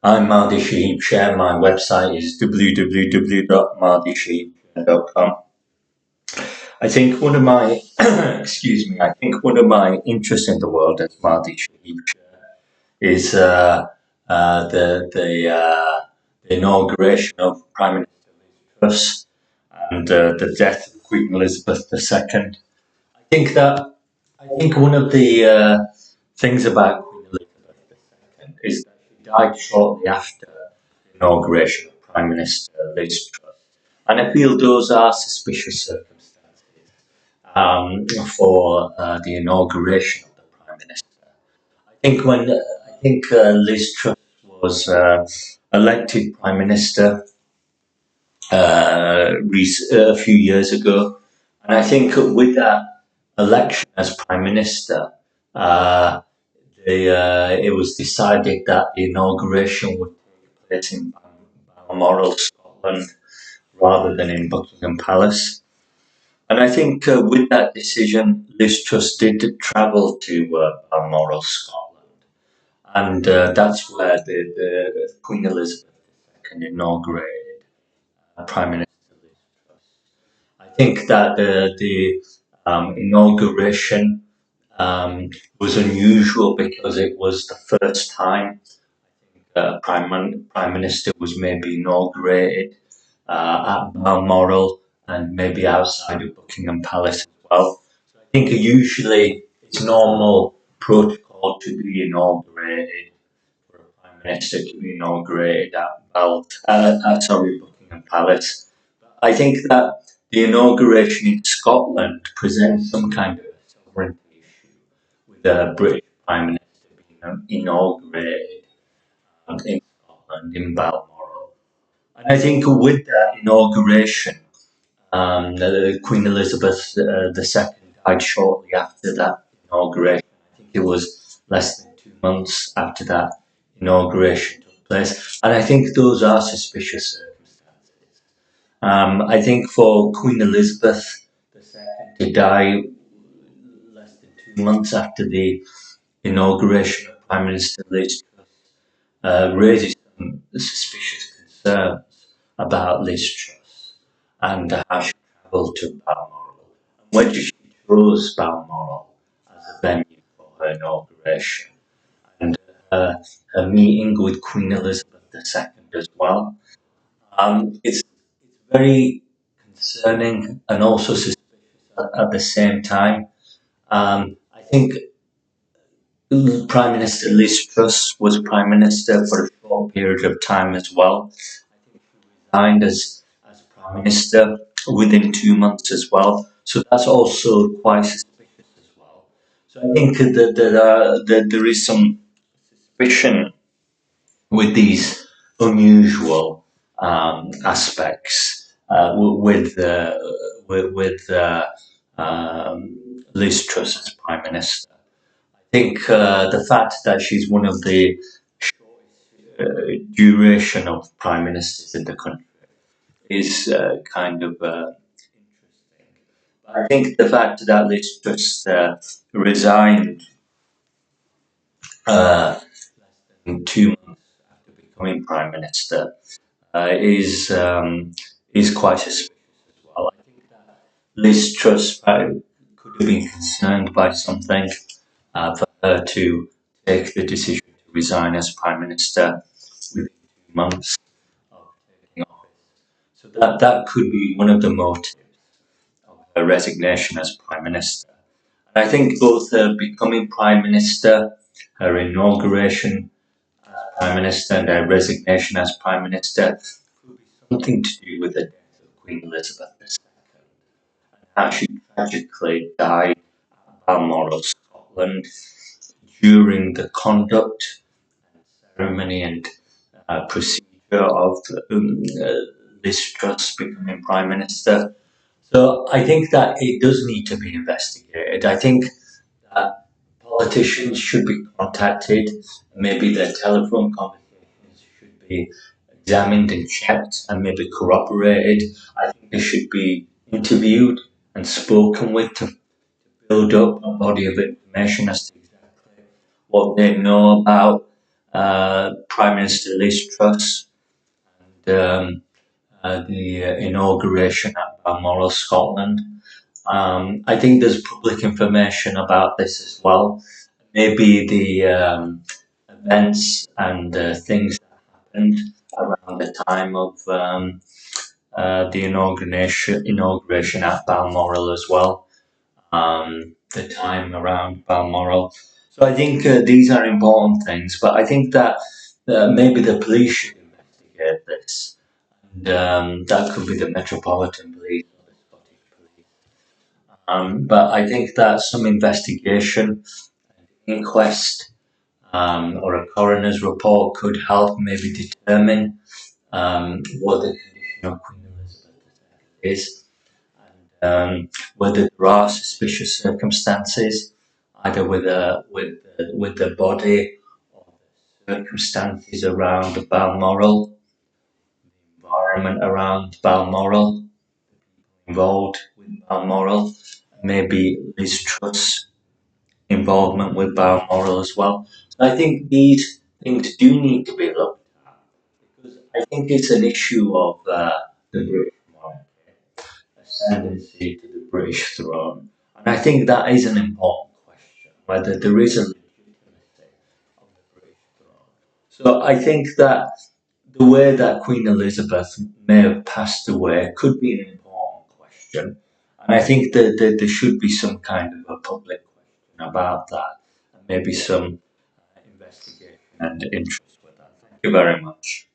I'm Mahdi Shaheeb Sher. My website is www.mahdishaheebsher.com. I think one of my I think one of my interests in the world as Mahdi Shaheeb Sher is the inauguration of Prime Minister Truss and the death of Queen Elizabeth II. I think one of the things about Queen Elizabeth II is that she died shortly after the inauguration of Prime Minister Liz Truss, and I feel those are suspicious circumstances for the inauguration of the Prime Minister. I think Liz Truss was elected Prime Minister a few years ago, and I think with that election as Prime Minister, uh, it was decided that the inauguration would take place in Balmoral, Scotland, rather than in Buckingham Palace. And I think with that decision, Liz Truss did travel to Balmoral, Scotland, and that's where the Queen Elizabeth II inaugurated Prime Minister Liz Truss. I think that the inauguration was unusual because it was the first time Prime Minister was maybe inaugurated at Balmoral and maybe outside of Buckingham Palace as well. So I think usually it's normal protocol to be inaugurated for a Prime Minister to be inaugurated at Buckingham Palace. I think that the inauguration in Scotland presents some kind of a sovereignty issue with a British Prime Minister being inaugurated in Scotland, in Balmoral. And I think with that inauguration, Queen Elizabeth II died shortly after that inauguration. I think it was less than 2 months after that inauguration took place. And I think those are suspicious circumstances. I think for Queen Elizabeth II to die less than 2 months after the inauguration of Prime Minister Liz Truss raises some suspicious concerns about Liz Truss and how she travelled to Balmoral and whether she chose Balmoral as a venue for her inauguration and her meeting with Queen Elizabeth II as well. It's very concerning and also suspicious at the same time. I think Prime Minister Liz Truss was Prime Minister for a short period of time as well. I think she resigned as Prime Minister within 2 months as well. So that's also quite suspicious as well. So I think that there is some suspicion with these unusual aspects with Liz Truss as Prime Minister. I think the fact that she's one of the shortest duration of prime ministers in the country is kind of interesting. But I think the fact that Liz Truss resigned less than 2 months after becoming prime minister is quite suspicious as well. I think that Liz Truss could have been concerned by something for her to take the decision to resign as Prime Minister within 2 months of taking office. So that could be one of the motives of her resignation as Prime Minister. And I think both her becoming Prime Minister, her inauguration as Prime Minister, and her resignation as Prime Minister could be something to do with the death of Queen Elizabeth II and how she tragically died at Balmoral, Scotland, during the conduct and ceremony and procedure of Liz Truss becoming Prime Minister. So I think that it does need to be investigated. I think that politicians should be contacted. Maybe their telephone conversations should be examined and checked and maybe corroborated. I think they should be interviewed and spoken with to build up a body of information as to exactly what they know about Prime Minister Liz Truss, the inauguration at Balmoral, Scotland. I think there's public information about this as well. Maybe the events and things that happened around the time of the inauguration at Balmoral as well. The time around Balmoral. So I think these are important things, but I think that maybe the police should investigate this. And, that could be the Metropolitan Police or the Scottish Police. But I think that some investigation, inquest, or a coroner's report could help maybe determine what the condition of Queen Elizabeth is, whether there are suspicious circumstances, either with the body or the circumstances around Balmoral, environment around Balmoral, involved with Balmoral, maybe Liz Truss involvement with Balmoral as well. So I think these things do need to be looked at because I think it's an issue of the British monarchy, ascendancy to the British throne. And I think that is an important question, whether there is a legitimacy of the British throne. So I think that the way that Queen Elizabeth may have passed away could be an important question. And I think that there should be some kind of a public question about that, and maybe some investigation and interest with that. Thank you very much.